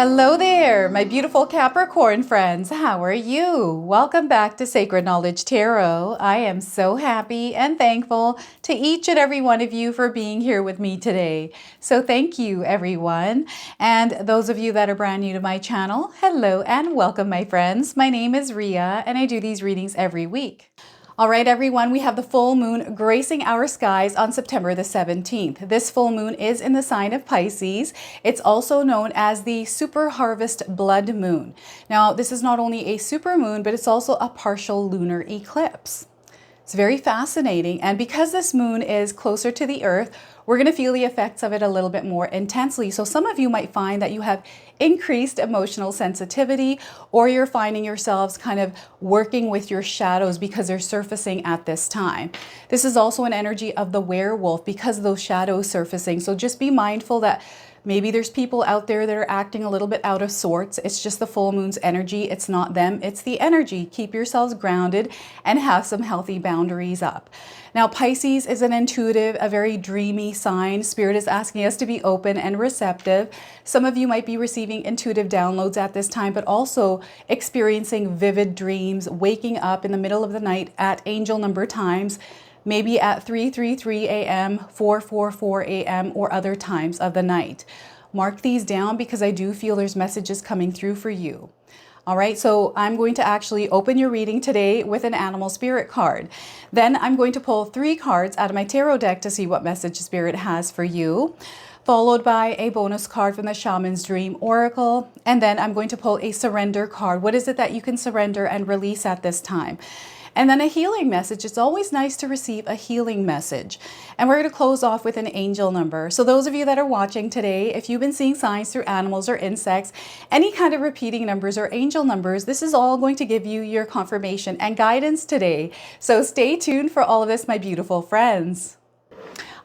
Hello there, my beautiful Capricorn friends. How are you? Welcome back to Sacred Knowledge Tarot. I am so happy and thankful to each and every one of you for being here with me today. So thank you, everyone. And those of you that are brand new to my channel, hello and welcome, my friends. My name is Ria, and I do these readings every week. All right, everyone, we have the full moon gracing our skies on September the 17th. This full moon is in the sign of Pisces. It's also known as the super harvest blood moon. Now, this is not only a super moon, but it's also a partial lunar eclipse. It's very fascinating, and because this moon is closer to the earth, we're going to feel the effects of it a little bit more intensely. So some of you might find that you have increased emotional sensitivity, or you're finding yourselves kind of working with your shadows because they're surfacing at this time. This is also an energy of the werewolf because of those shadows surfacing. So just be mindful that maybe there's people out there that are acting a little bit out of sorts. It's just the full moon's energy. It's not them, it's the energy. Keep yourselves grounded and have some healthy boundaries up. Now, Pisces is an intuitive, a very dreamy sign. Spirit is asking us to be open and receptive. Some of you might be receiving intuitive downloads at this time, but also experiencing vivid dreams, waking up in the middle of the night at angel number times, maybe at 3:33 a.m., 4:44 a.m., or other times of the night. Mark these down because I do feel there's messages coming through for you. All right, so I'm going to actually open your reading today with an animal spirit card. Then I'm going to pull 3 cards out of my tarot deck to see what message Spirit has for you, followed by a bonus card from the Shaman's Dream Oracle. And then I'm going to pull a surrender card. What is it that you can surrender and release at this time? And then a healing message. It's always nice to receive a healing message. And we're going to close off with an angel number. So those of you that are watching today, if you've been seeing signs through animals or insects, any kind of repeating numbers or angel numbers, this is all going to give you your confirmation and guidance today. So stay tuned for all of this, my beautiful friends.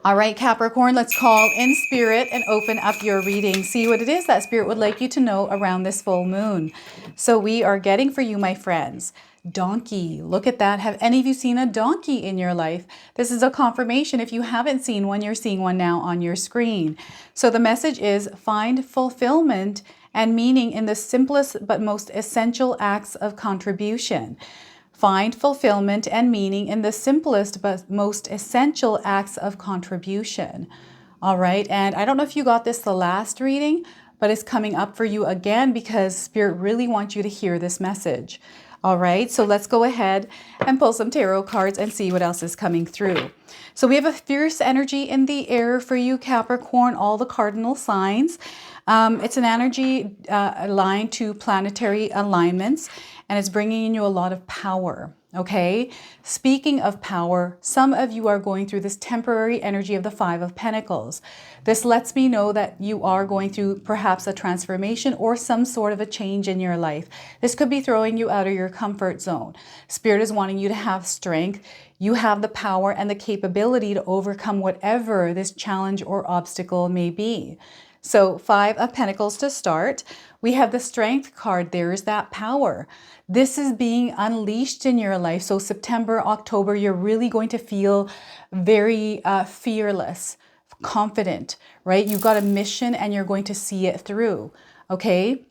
All right, Capricorn, let's call in Spirit and open up your reading. See what it is that Spirit would like you to know around this full moon. So we are getting for you, my friends, donkey. Look at that. Have any of you seen a donkey in your life? This is a confirmation. If you haven't seen one, you're seeing one now on your screen. So the message is find fulfillment and meaning in the simplest but most essential acts of contribution. Find fulfillment and meaning in the simplest but most essential acts of contribution. All right, and I don't know if you got this the last reading, but it's coming up for you again because Spirit really wants you to hear this message. All right, so let's go ahead and pull some tarot cards and see what else is coming through. So we have a fierce energy in the air for you, Capricorn, all the cardinal signs. It's an energy aligned to planetary alignments, and it's bringing in you a lot of power. Okay, speaking of power, some of you are going through this temporary energy of the 5 of Pentacles. This lets me know that you are going through perhaps a transformation or some sort of a change in your life. This could be throwing you out of your comfort zone. Spirit is wanting you to have strength. You have the power and the capability to overcome whatever this challenge or obstacle may be. So 5 of Pentacles to start. We have the Strength card. There is that power. This is being unleashed in your life. So September, October, you're really going to feel very fearless, confident, right? You've got a mission and you're going to see it through, okay?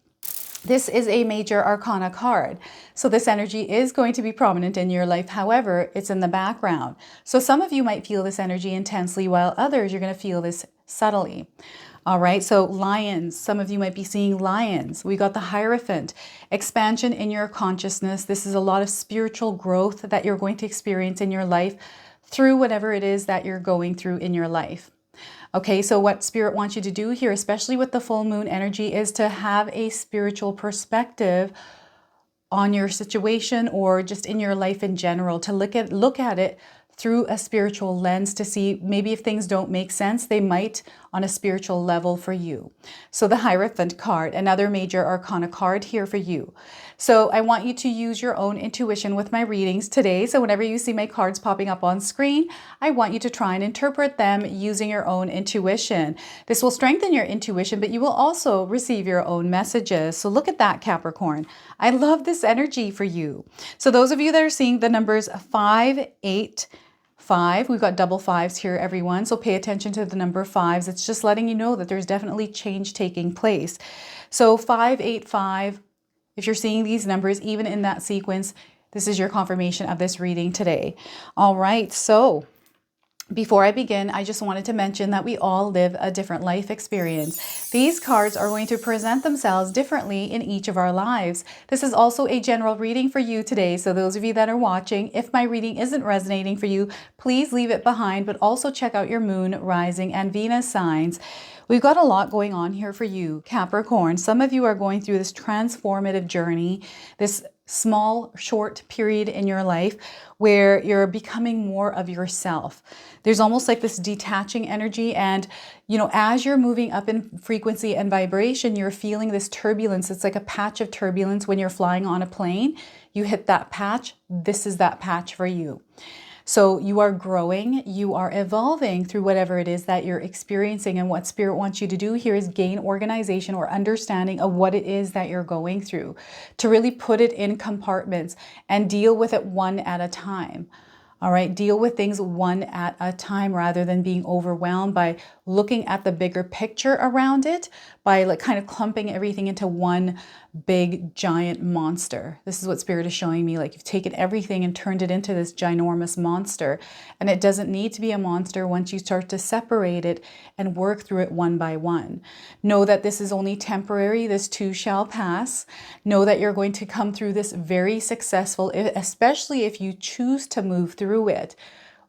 This is a major arcana card. So this energy is going to be prominent in your life. However, it's in the background. So some of you might feel this energy intensely, while others, you're going to feel this subtly. All right, so lions, some of you might be seeing lions. We got the Hierophant, expansion in your consciousness. This is a lot of spiritual growth that you're going to experience in your life through whatever it is that you're going through in your life. Okay, so what Spirit wants you to do here, especially with the full moon energy, is to have a spiritual perspective on your situation or just in your life in general, to look at it through a spiritual lens to see maybe if things don't make sense, they might on a spiritual level for you. So the Hierophant card, another major arcana card here for you. So I want you to use your own intuition with my readings today. So whenever you see my cards popping up on screen, I want you to try and interpret them using your own intuition. This will strengthen your intuition, but you will also receive your own messages. So look at that, Capricorn. I love this energy for you. So those of you that are seeing the numbers 5, 8, 5, we've got double 5s here, everyone. So pay attention to the number 5s. It's just letting you know that there's definitely change taking place. So 585, if you're seeing these numbers, even in that sequence, this is your confirmation of this reading today. All right, so before I begin, I just wanted to mention that we all live a different life experience. These cards are going to present themselves differently in each of our lives. This is also a general reading for you today. So those of you that are watching, if my reading isn't resonating for you, please leave it behind, but also check out your moon, rising, and Venus signs. We've got a lot going on here for you, Capricorn. Some of you are going through this transformative journey, this small, short period in your life where you're becoming more of yourself. There's almost like this detaching energy, and as you're moving up in frequency and vibration, you're feeling this turbulence. It's like a patch of turbulence when you're flying on a plane. You hit that patch. This is that patch for you. So you are growing, you are evolving through whatever it is that you're experiencing, and what Spirit wants you to do here is gain organization or understanding of what it is that you're going through, to really put it in compartments and deal with it one at a time. All right, deal with things one at a time rather than being overwhelmed by looking at the bigger picture around it, by like kind of clumping everything into one big giant monster. This is what Spirit is showing me. Like you've taken everything and turned it into this ginormous monster. And it doesn't need to be a monster once you start to separate it and work through it one by one. Know that this is only temporary. This too shall pass. Know that you're going to come through this very successful, especially if you choose to move through it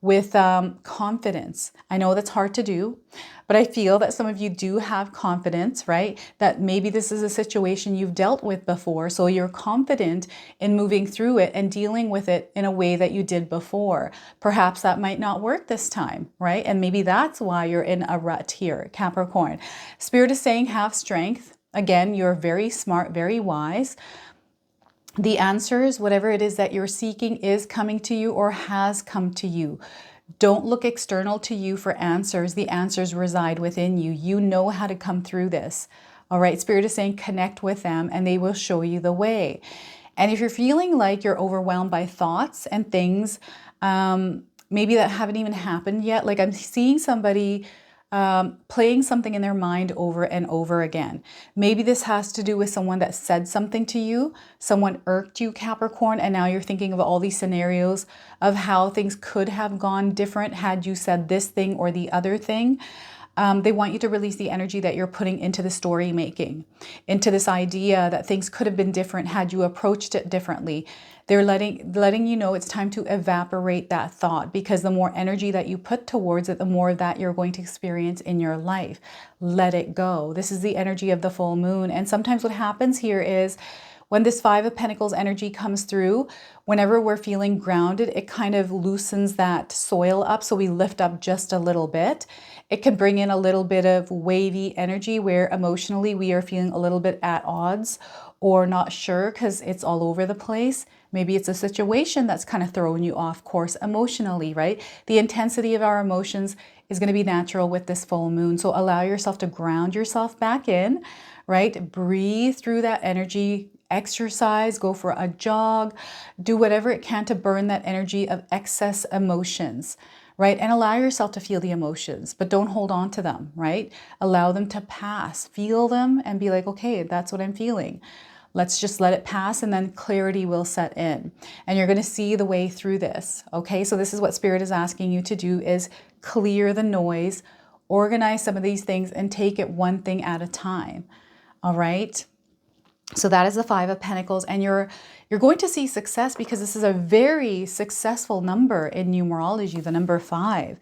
with confidence. I know that's hard to do, but I feel that some of you do have confidence, right? That maybe this is a situation you've dealt with before, so you're confident in moving through it and dealing with it in a way that you did before. Perhaps that might not work this time, right? And maybe that's why you're in a rut here, Capricorn. Spirit is saying have strength. Again, you're very smart, very wise. The answers, whatever it is that you're seeking, is coming to you or has come to you. Don't look external to you for answers. The answers reside within you. You know how to come through this. All right, Spirit is saying connect with them and they will show you the way. And if you're feeling like you're overwhelmed by thoughts and things, maybe that haven't even happened yet, like I'm seeing somebody playing something in their mind over and over again. Maybe this has to do with someone that said something to you, someone irked you, Capricorn, and now you're thinking of all these scenarios of how things could have gone different had you said this thing or the other thing. They want you to release the energy that you're putting into the story making, into this idea that things could have been different had you approached it differently. They're letting you know it's time to evaporate that thought, because the more energy that you put towards it, the more that you're going to experience in your life. Let it go. This is the energy of the full moon. And sometimes what happens here is when this Five of Pentacles energy comes through, whenever we're feeling grounded, it kind of loosens that soil up, so we lift up just a little bit. It can bring in a little bit of wavy energy where emotionally we are feeling a little bit at odds or not sure because it's all over the place. Maybe it's a situation that's kind of throwing you off course emotionally, right? The intensity of our emotions is going to be natural with this full moon. So allow yourself to ground yourself back in, right? Breathe through that energy, exercise, go for a jog, do whatever it can to burn that energy of excess emotions, right? And allow yourself to feel the emotions, but don't hold on to them, right? Allow them to pass, feel them and be like, okay, that's what I'm feeling. Let's just let it pass, and then clarity will set in. And you're going to see the way through this, okay? So this is what Spirit is asking you to do, is clear the noise, organize some of these things, and take it one thing at a time, all right? So that is the Five of Pentacles, and you're going to see success because this is a very successful number in numerology, the number 5.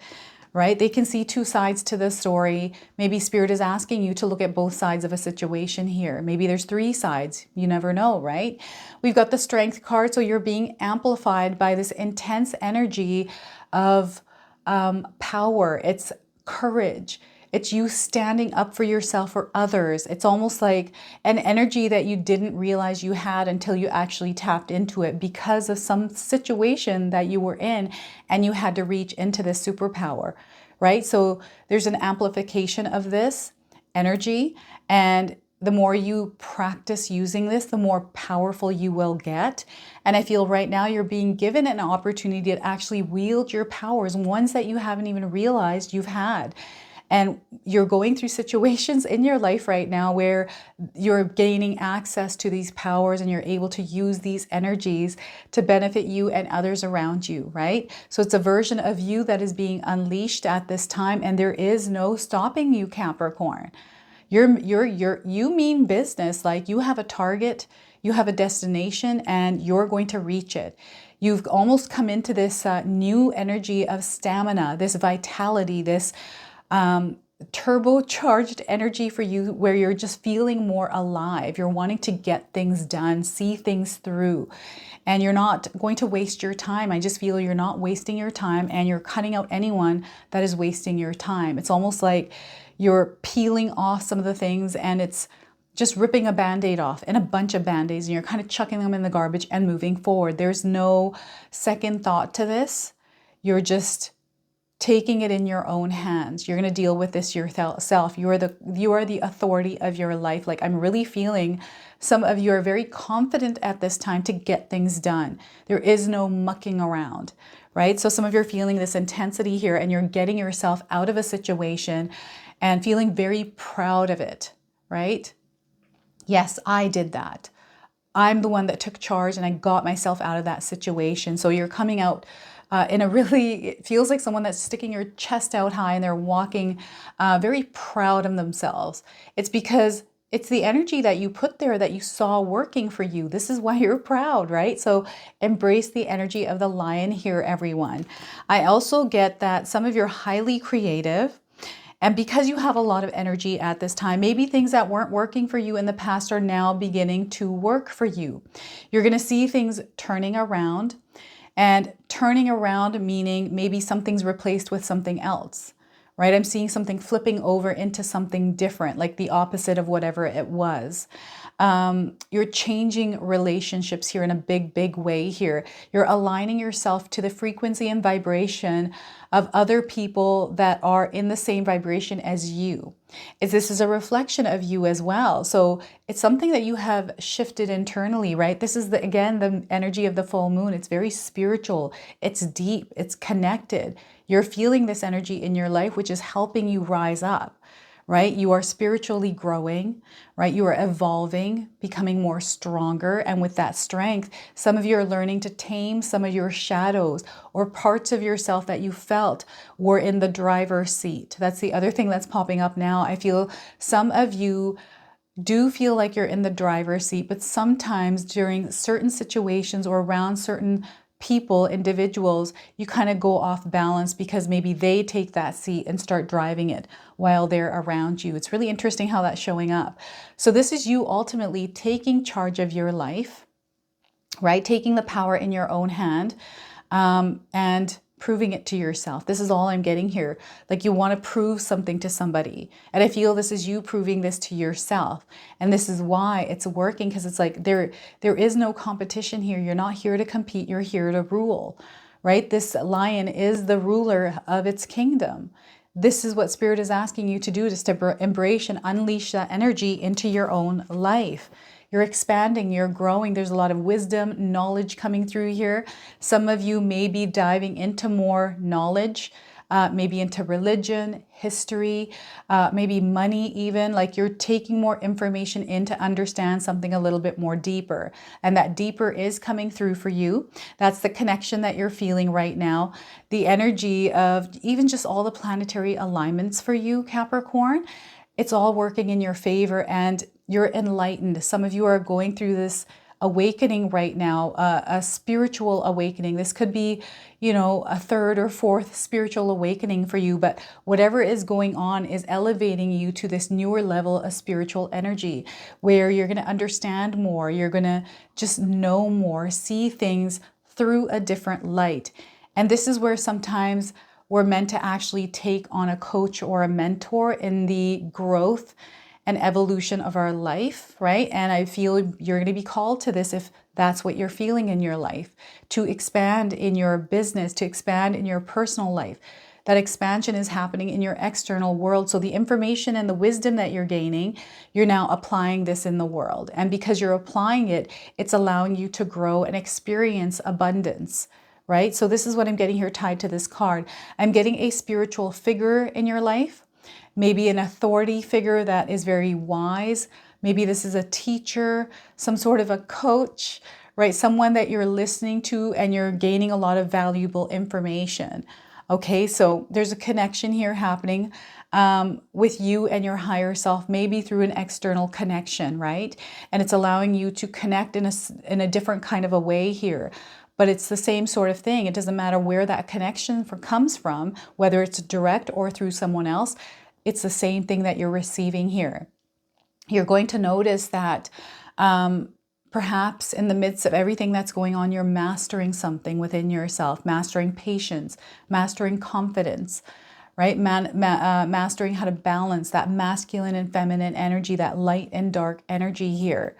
Right? They can see two sides to the story. Maybe Spirit is asking you to look at both sides of a situation here. Maybe there's 3 sides. You never know, right? We've got the Strength card. So you're being amplified by this intense energy of power. It's courage. It's you standing up for yourself or others. It's almost like an energy that you didn't realize you had until you actually tapped into it because of some situation that you were in and you had to reach into this superpower, right? So there's an amplification of this energy, and the more you practice using this, the more powerful you will get. And I feel right now you're being given an opportunity to actually wield your powers, ones that you haven't even realized you've had. And you're going through situations in your life right now where you're gaining access to these powers and you're able to use these energies to benefit you and others around you, right? So it's a version of you that is being unleashed at this time, and there is no stopping you, Capricorn. You mean business. Like, you have a target, you have a destination, and you're going to reach it. You've almost come into this new energy of stamina, this vitality, this turbocharged energy for you, where you're just feeling more alive. You're wanting to get things done, see things through, and you're not going to waste your time. I just feel you're not wasting your time, and you're cutting out anyone that is wasting your time. It's almost like you're peeling off some of the things, and it's just ripping a band-aid off and a bunch of band-aids, and you're kind of chucking them in the garbage and moving forward. There's no second thought to this. You're just taking it in your own hands. You're going to deal with this yourself. You are the authority of your life. Like, I'm really feeling some of you are very confident at this time to get things done. There is no mucking around, right? So some of you are feeling this intensity here, and you're getting yourself out of a situation and feeling very proud of it, right? Yes, I did that. I'm the one that took charge, and I got myself out of that situation. So you're coming out in a really, it feels like someone that's sticking your chest out high, and they're walking very proud of themselves. It's because it's the energy that you put there that you saw working for you. This is why you're proud, right? So embrace the energy of the lion here, everyone. I also get that some of you are highly creative. And because you have a lot of energy at this time, maybe things that weren't working for you in the past are now beginning to work for you. You're going to see things turning around. And turning around meaning maybe something's replaced with something else, right? I'm seeing something flipping over into something different, like the opposite of whatever it was. You're changing relationships here in a big, big way here. You're aligning yourself to the frequency and vibration of other people that are in the same vibration as you. This is a reflection of you as well. So it's something that you have shifted internally, right? This is, again, the energy of the full moon. It's very spiritual. It's deep. It's connected. You're feeling this energy in your life, which is helping you rise up. Right? You are spiritually growing, right? You are evolving, becoming more stronger. And with that strength, some of you are learning to tame some of your shadows or parts of yourself that you felt were in the driver's seat. That's the other thing that's popping up now. I feel some of you do feel like you're in the driver's seat, but sometimes during certain situations or around certain people, individuals, you kind of go off balance because maybe they take that seat and start driving it while they're around you. It's really interesting how that's showing up. So this is you ultimately taking charge of your life, right? Taking the power in your own hand, and proving it to yourself. This is all I'm getting here. Like, you want to prove something to somebody. And I feel this is you proving this to yourself. And this is why it's working, because it's like there is no competition here. You're not here to compete. You're here to rule, right? This lion is the ruler of its kingdom. This is what Spirit is asking you to do, is to embrace and unleash that energy into your own life. You're expanding, you're growing. There's a lot of wisdom, knowledge coming through here. Some of you may be diving into more knowledge, maybe into religion, history, maybe money even. Like, you're taking more information in to understand something a little bit more deeper. And that deeper is coming through for you. That's the connection that you're feeling right now. The energy of even just all the planetary alignments for you, Capricorn, it's all working in your favor, and you're enlightened. Some of you are going through this awakening right now, a spiritual awakening. This could be, a third or fourth spiritual awakening for you, but whatever is going on is elevating you to this newer level of spiritual energy, where you're going to understand more. You're going to just know more, see things through a different light. And this is where sometimes we're meant to actually take on a coach or a mentor in the growth and evolution of our life, right? And I feel you're going to be called to this if that's what you're feeling in your life, to expand in your business, to expand in your personal life. That expansion is happening in your external world. So the information and the wisdom that you're gaining, you're now applying this in the world. And because you're applying it, it's allowing you to grow and experience abundance, right? So this is what I'm getting here tied to this card. I'm getting a spiritual figure in your life, maybe an authority figure that is very wise. Maybe this is a teacher, some sort of a coach, right? Someone that you're listening to and you're gaining a lot of valuable information. Okay, so there's a connection here happening with you and your higher self, maybe through an external connection, right? And it's allowing you to connect in a different kind of a way here. But it's the same sort of thing. It doesn't matter where that connection comes from, whether it's direct or through someone else. It's the same thing that you're receiving here. You're going to notice that perhaps in the midst of everything that's going on, you're mastering something within yourself, mastering patience, mastering confidence, right? Mastering how to balance that masculine and feminine energy, that light and dark energy here,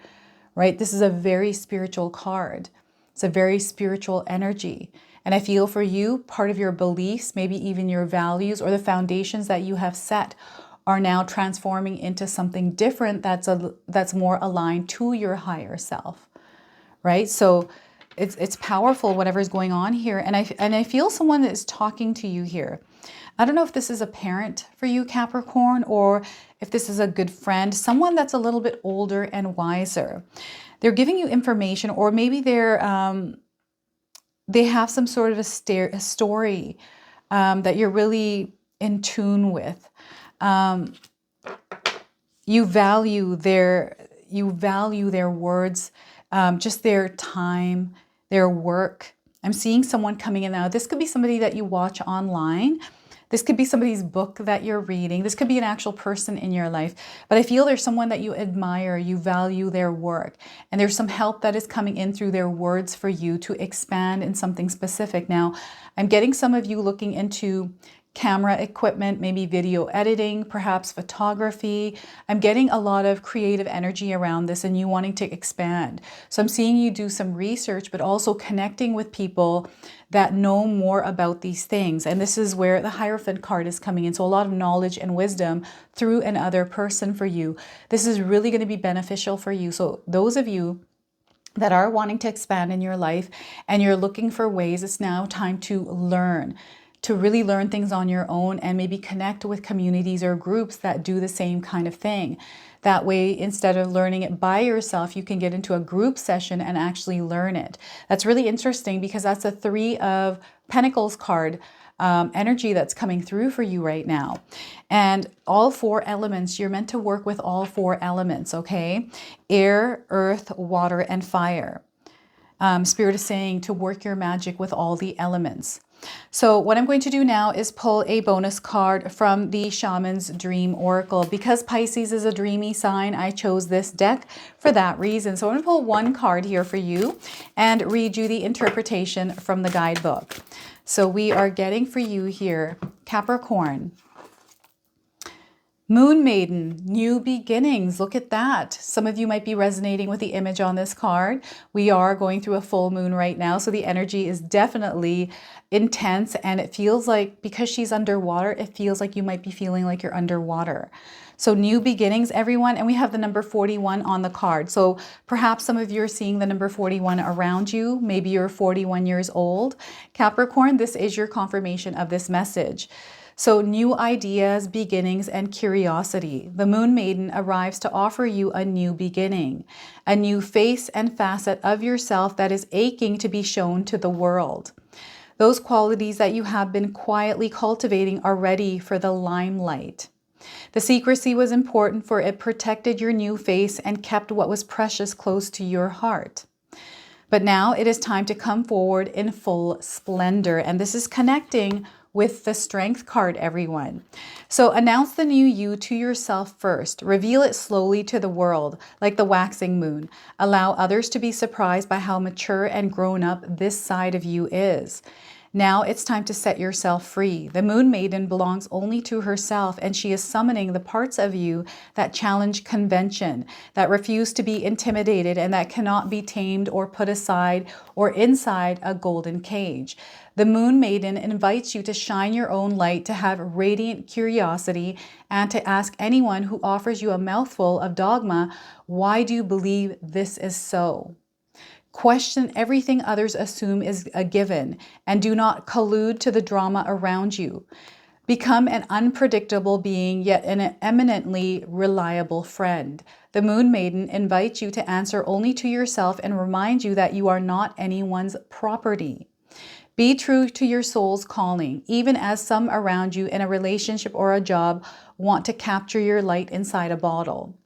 right? This is a very spiritual card. It's a very spiritual energy. And I feel for you, part of your beliefs, maybe even your values or the foundations that you have set are now transforming into something different that's more aligned to your higher self, right? So it's powerful, whatever's going on here. And I feel someone that is talking to you here. I don't know if this is a parent for you, Capricorn, or if this is a good friend, someone that's a little bit older and wiser. They're giving you information, or maybe they have some sort of a story that you're really in tune with. You value their words, just their time, their work. I'm seeing someone coming in now. This could be somebody that you watch online. This could be somebody's book that you're reading. This could be an actual person in your life. But I feel there's someone that you admire, you value their work, and there's some help that is coming in through their words for you to expand in something specific. Now, I'm getting some of you looking into camera equipment, maybe video editing, perhaps photography. I'm getting a lot of creative energy around this and you wanting to expand. So I'm seeing you do some research, but also connecting with people that know more about these things. And this is where the Hierophant card is coming in. So a lot of knowledge and wisdom through another person for you. This is really going to be beneficial for you. So those of you that are wanting to expand in your life and you're looking for ways, it's now time to learn, to really learn things on your own and maybe connect with communities or groups that do the same kind of thing. That way, instead of learning it by yourself, you can get into a group session and actually learn it. That's really interesting because that's a Three of Pentacles card energy that's coming through for you right now. And all four elements, you're meant to work with all four elements, okay? Air, earth, water, and fire. Spirit is saying to work your magic with all the elements. So what I'm going to do now is pull a bonus card from the Shaman's Dream Oracle. Because Pisces is a dreamy sign, I chose this deck for that reason. So I'm going to pull one card here for you and read you the interpretation from the guidebook. So we are getting for you here, Capricorn. Moon Maiden, new beginnings. Look at that. Some of you might be resonating with the image on this card. We are going through a full moon right now, so the energy is definitely intense, and it feels like, because she's underwater, it feels like you might be feeling like you're underwater. So new beginnings, everyone, and we have the number 41 on the card. So perhaps some of you are seeing the number 41 around you. Maybe you're 41 years old. Capricorn, this is your confirmation of this message. So new ideas, beginnings, and curiosity. The Moon Maiden arrives to offer you a new beginning, a new face and facet of yourself that is aching to be shown to the world. Those qualities that you have been quietly cultivating are ready for the limelight. The secrecy was important, for it protected your new face and kept what was precious close to your heart. But now it is time to come forward in full splendor, and this is connecting with the Strength card, everyone. So announce the new you to yourself first. Reveal it slowly to the world, like the waxing moon. Allow others to be surprised by how mature and grown up this side of you is. Now it's time to set yourself free. The Moon Maiden belongs only to herself, and she is summoning the parts of you that challenge convention, that refuse to be intimidated, and that cannot be tamed or put aside or inside a golden cage. The Moon Maiden invites you to shine your own light, to have radiant curiosity, and to ask anyone who offers you a mouthful of dogma, why do you believe this is so? Question everything others assume is a given, and do not collude to the drama around you. Become an unpredictable being, yet an eminently reliable friend. The Moon Maiden invites you to answer only to yourself and remind you that you are not anyone's property. Be true to your soul's calling, even as some around you in a relationship or a job want to capture your light inside a bottle.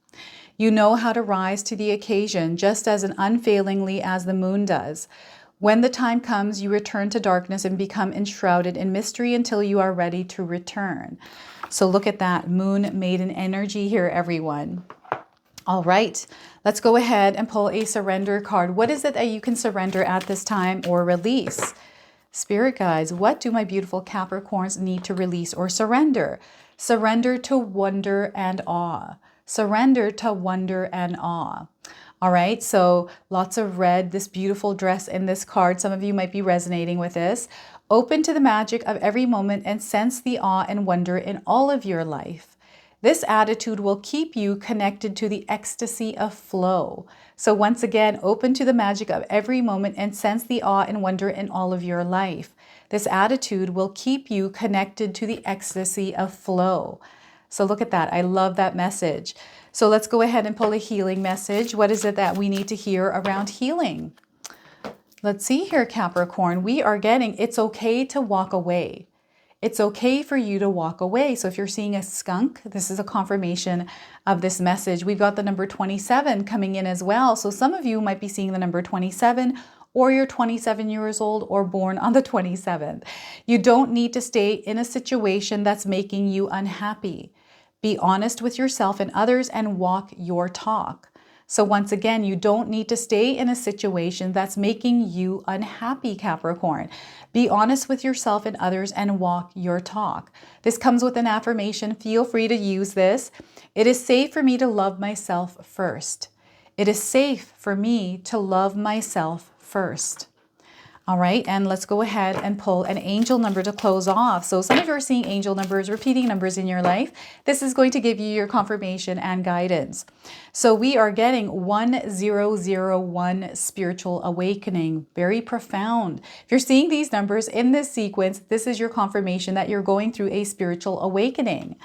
You know how to rise to the occasion just as unfailingly as the moon does. When the time comes, you return to darkness and become enshrouded in mystery until you are ready to return. So look at that Moon Maiden energy here, everyone. All right, let's go ahead and pull a surrender card. What is it that you can surrender at this time or release? Spirit guides, what do my beautiful Capricorns need to release or surrender? Surrender to wonder and awe. Surrender to wonder and awe. All right, so lots of red, this beautiful dress in this card. Some of you might be resonating with this. Open to the magic of every moment and sense the awe and wonder in all of your life. This attitude will keep you connected to the ecstasy of flow. So once again, open to the magic of every moment and sense the awe and wonder in all of your life. This attitude will keep you connected to the ecstasy of flow. So look at that. I love that message. So let's go ahead and pull a healing message. What is it that we need to hear around healing? Let's see here, Capricorn. We are getting, it's okay to walk away. It's okay for you to walk away. So if you're seeing a skunk, this is a confirmation of this message. We've got the number 27 coming in as well. So some of you might be seeing the number 27, or you're 27 years old or born on the 27th. You don't need to stay in a situation that's making you unhappy. Be honest with yourself and others and walk your talk. So once again, you don't need to stay in a situation that's making you unhappy, Capricorn. Be honest with yourself and others and walk your talk. This comes with an affirmation. Feel free to use this. It is safe for me to love myself first. It is safe for me to love myself first. All right, and let's go ahead and pull an angel number to close off. So some of you are seeing angel numbers, repeating numbers in your life. This is going to give you your confirmation and guidance. So we are getting 1001 spiritual awakening, very profound. If you're seeing these numbers in this sequence, this is your confirmation that you're going through a spiritual awakening.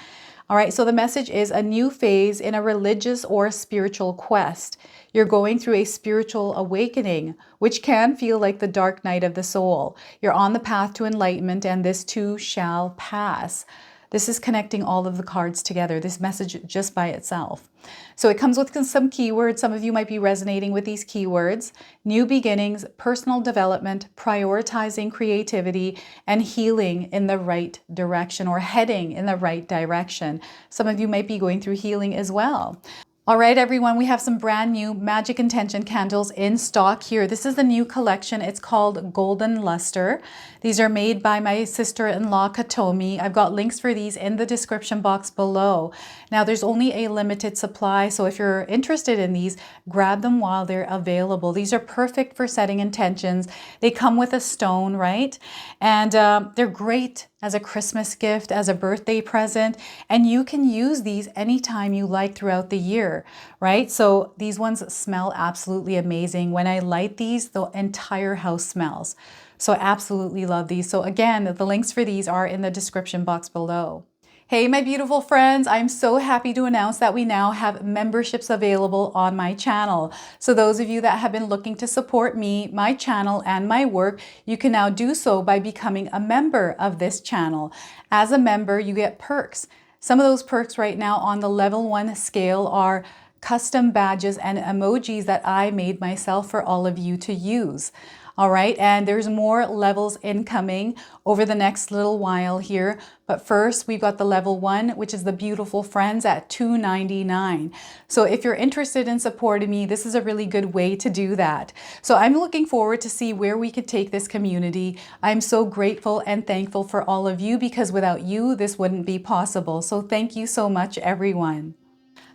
All right, so the message is a new phase in a religious or spiritual quest. You're going through a spiritual awakening, which can feel like the dark night of the soul. You're on the path to enlightenment, and this too shall pass. This is connecting all of the cards together, this message just by itself. So it comes with some keywords. Some of you might be resonating with these keywords. New beginnings, personal development, prioritizing creativity, and healing in the right direction, or heading in the right direction. Some of you might be going through healing as well. All right, everyone, we have some brand new Magic Intention candles in stock here. This is the new collection. It's called Golden Luster. These are made by my sister-in-law, Katomi. I've got links for these in the description box below. Now, there's only a limited supply, so if you're interested in these, grab them while they're available. These are perfect for setting intentions. They come with a stone, right? And they're great as a Christmas gift, as a birthday present, and you can use these anytime you like throughout the year, right? So these ones smell absolutely amazing. When I light these, the entire house smells. So I absolutely love these. So again, the links for these are in the description box below. Hey, my beautiful friends, I'm so happy to announce that we now have memberships available on my channel. So those of you that have been looking to support me, my channel, and my work, you can now do so by becoming a member of this channel. As a member, you get perks. Some of those perks right now on the level 1 scale are custom badges and emojis that I made myself for all of you to use. All right, and there's more levels incoming over the next little while here. But first, we've got the level 1, which is the beautiful friends at $2.99. So if you're interested in supporting me, this is a really good way to do that. So I'm looking forward to see where we could take this community. I'm so grateful and thankful for all of you, because without you, this wouldn't be possible. So thank you so much, everyone.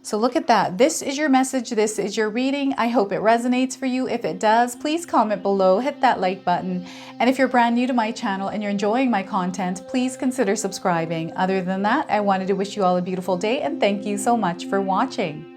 So look at that. This is your message. This is your reading. I hope it resonates for you. If it does, please comment below, hit that like button. And if you're brand new to my channel and you're enjoying my content, please consider subscribing. Other than that, I wanted to wish you all a beautiful day and thank you so much for watching.